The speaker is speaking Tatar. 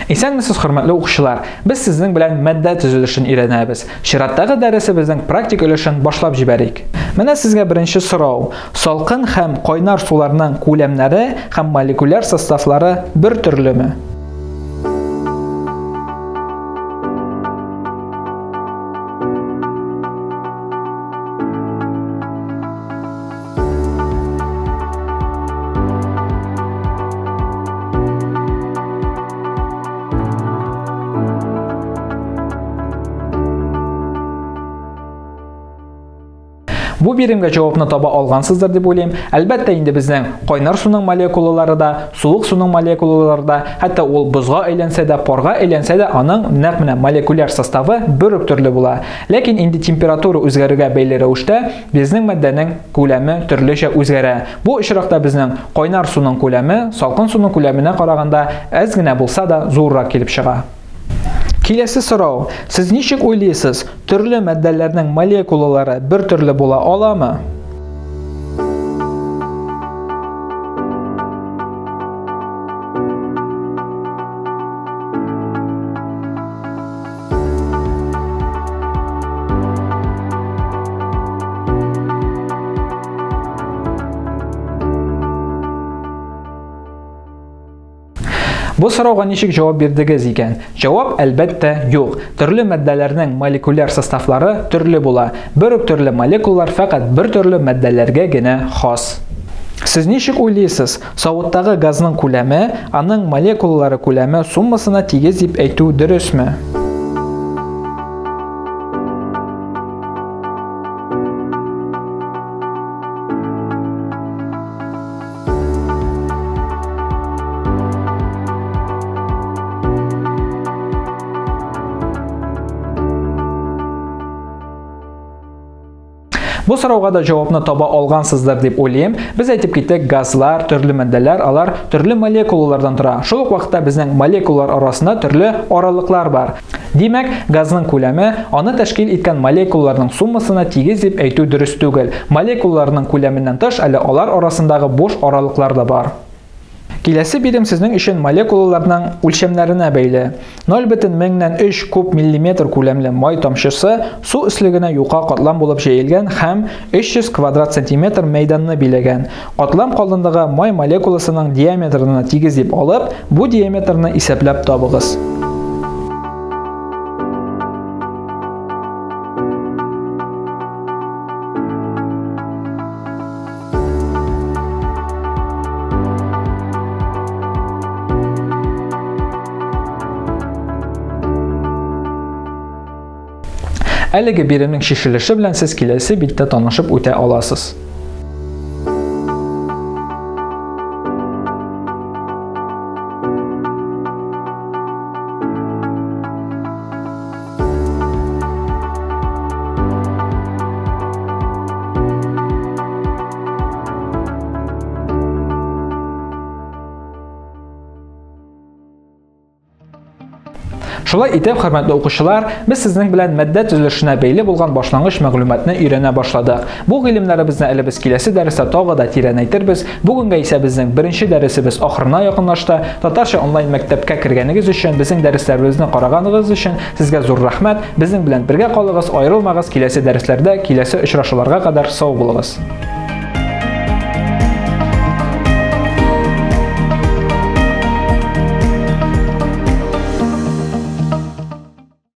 Исәнмесез, хөрмәтле укучылар. Без сезнең белән матдә төзелешен өйрәнәбез. Чираттагы дәресебезнең практик өлешен башлап җибәрик. Менә сезгә беренче сорау. Салкын һәм кайнар суларның күләмнәре һәм молекуляр составлары бер төрлеме? Бу биремгә җавапны таба алгансыздыр дип уйлыйм. Әлбәттә, инде безнең кайнар суның молекулалары да, суык суның молекулалары да, хәтта ул бозга әйләнсә дә, парга әйләнсә дә, аның нәкъ менә молекуляр составы бер үк төрле була. Ләкин инде температура үзгәрүгә бәйле рәвештә безнең матдәнең күләме төрлечә үзгәрә. Бу очракта безнең кайнар суның күләме салкын суның күләменә караганда әз генә булса да зуррак килеп чыга. Киләсе сорау. Сез ничек уйлыйсыз, төрле матдәләрнең молекулалары бер төрле була аламы? Бу сорауга ничек җавап бирдегез икән? Җавап әлбәттә юк. Төрле матдәләрнең молекуляр составлары төрле була. Бер үк төрле молекулалар фақат бер төрле матдәләргә генә хас. Сез ничек уйлыйсыз, савыттагы газның күләме, аның молекулалары күләме суммасына тигез дип әйтү дөресме? Бу сорауга да җавапны таба алгансыздыр дип уйлыйм. Без әйтеп киттек, газлар, төрле матдәләр, алар төрле молекулалардан тора. Шул ук вакытта безнең молекулалар арасында төрле аралыклар бар. Димәк, газның күләме аны тәшкил иткән молекулаларның суммасына тигез дип әйтү дөрес түгел. Молекулаларның күләменнән тыш, әле алар арасындагы буш аралыклар да бар. Киләсе бирем сезнең өчен молекулаларның үлчәмнәренә бәйле. 0,3 куб миллиметр күләмле май тамчысы су өслегенә юка катлам булып җәелгән һәм 300 квадрат сантиметр мәйданны биләгән. Катлам калынлыгы май молекуласының диаметрына тигез дип алып, бу диаметрны исәпләп табыгыз. Әлеге биремнең шешелеше белән сез киләсе биттә танышып үтә аласыз. Шулай итеп, хөрмәтле укучылар, без сезнең белән матдә төзелешенә бәйле булган башлангыч мәгълүматны өйрәнә башладык. Бу гыйлемнәребезне әле без киләсе дәрестә тагы да тирәнәйтербез. Бүгенгә исә безнең беренче дәресебез ахырына якынлашты. Татарча онлайн мәктәпкә кергәнегез өчен, безнең дәресләребезне караганыгыз өчен сезгә зур рәхмәт. Безнең белән бергә калыгыз, аерылмагыз. Киләсе дәресләрдә, киләсе очрашуларга кадәр сау булыгыз.